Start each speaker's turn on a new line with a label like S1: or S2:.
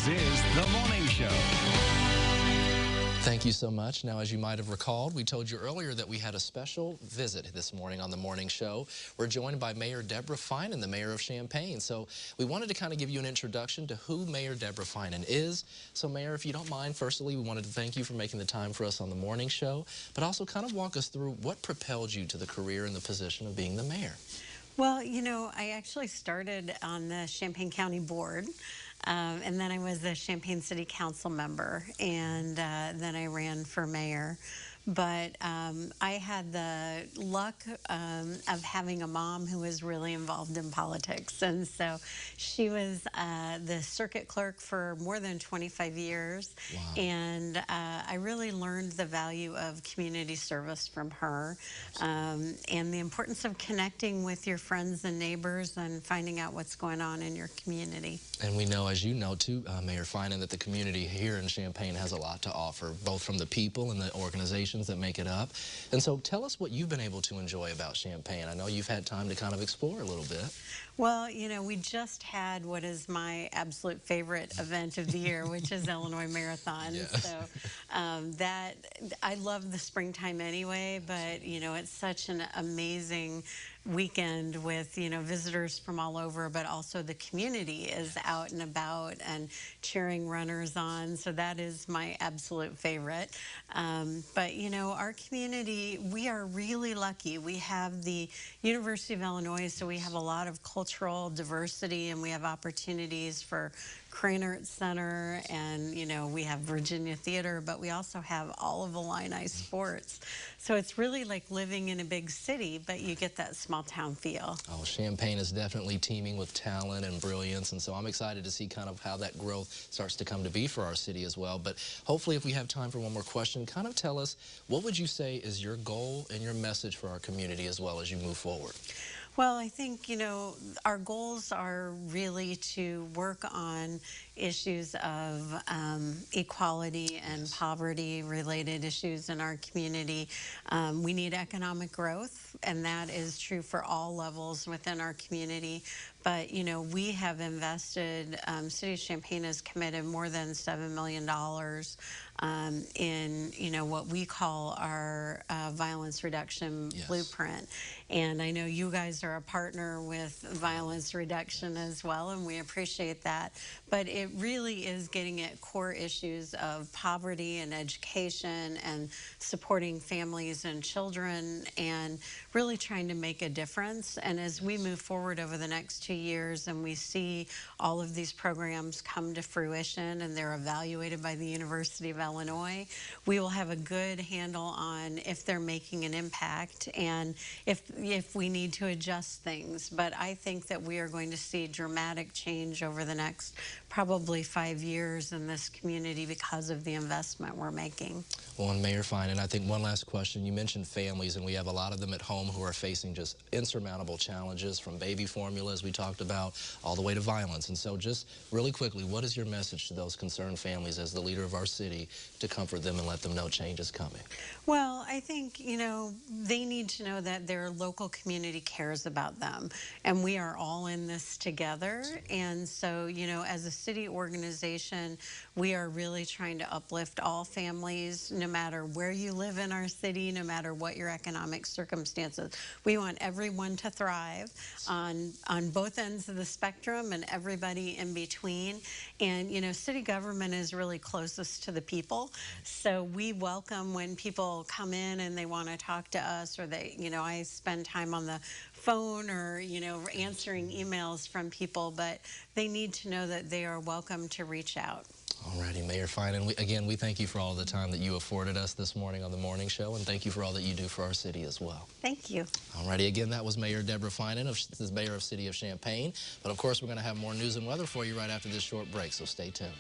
S1: This is The Morning Show.
S2: Thank you so much. Now, as you might have recalled, we told you earlier that we had a special visit this morning on The Morning Show. We're joined by Mayor Deborah Feinen, the Mayor of Champaign. So we wanted to kind of give you an introduction to who Mayor Deborah Feinen is. So, Mayor, if you don't mind, firstly, we wanted to thank you for making the time for us on The Morning Show, but also kind of walk us through what propelled you to the career and the position of being the mayor.
S3: Well, you know, I actually started on the Champaign County Board, and then I was a Champaign City Council member, and then I ran for mayor. But I had the luck of having a mom who was really involved in politics. And so she was the circuit clerk for more than 25 years.
S2: Wow.
S3: And I really learned the value of community service from her, and the importance of connecting with your friends and neighbors and finding out what's going on in your community.
S2: And we know, as you know too, Mayor Feinen, that the community here in Champaign has a lot to offer, both from the people and the organizations that make it up. And so tell us what you've been able to enjoy about Champaign. I know you've had time to kind of explore a little bit.
S3: Well, you know, we just had what is my absolute favorite event of the year, which is Illinois Marathon.
S2: Yes.
S3: So that I love the springtime anyway, but, you know, it's such an amazing weekend with, you know, visitors from all over, but also the community is out and about and cheering runners on. So that is my absolute favorite. But, you know, our community, we are really lucky. We have the University of Illinois, so we have a lot of cultural diversity, and we have opportunities for Cranert Center, and, you know, we have Virginia Theater, but we also have all of Illini sports. So it's really like living in a big city, but you get that small town feel.
S2: Oh, Champaign is definitely teeming with talent and brilliance, and so I'm excited to see kind of how that growth starts to come to be for our city as well. But hopefully, if we have time for one more question, kind of tell us, what would you say is your goal and your message for our community as well as you move forward?
S3: Well, I think, you know, our goals are really to work on issues of equality and poverty-related issues in our community. We need economic growth, and that is true for all levels within our community. But, you know, we have invested, City of Champaign has committed more than $7 million in, you know, what we call our violence reduction blueprint. And I know you guys are a partner with violence reduction as well, and we appreciate that. But it really is getting at core issues of poverty and education and supporting families and children and really trying to make a difference. And as we move forward over the next 2 years and we see all of these programs come to fruition and they're evaluated by the University of Illinois, we will have a good handle on if they're making an impact and if we need to adjust things. But I think that we are going to see dramatic change over the next probably 5 years in this community because of the investment we're making.
S2: Well, and Mayor Feinen, I think one last question. You mentioned families, and we have a lot of them at home who are facing just insurmountable challenges, from baby formula, as we talked about, all the way to violence. And so just really quickly, what is your message to those concerned families as the leader of our city to comfort them and let them know change is coming?
S3: Well, I think, you know, they need to know that their local community cares about them, and we are all in this together. And so, you know, as a city organization, we are really trying to uplift all families, no matter where you live in our city, no matter what your economic circumstances. We want everyone to thrive on both ends of the spectrum and everybody in between. And, you know, city government is really closest to the people. So we welcome when people come in and they want to talk to us, or they, you know, I spend time on the phone or, you know, answering emails from people, but they need to know that they are welcome to reach out.
S2: All righty, Mayor Feinen, again, we thank you for all the time that you afforded us this morning on The Morning Show, and thank you for all that you do for our city as well.
S3: Thank you.
S2: All righty, again, that was Mayor Deborah Feinen, the Mayor of City of Champaign. But of course, we're going to have more news and weather for you right after this short break, so stay tuned.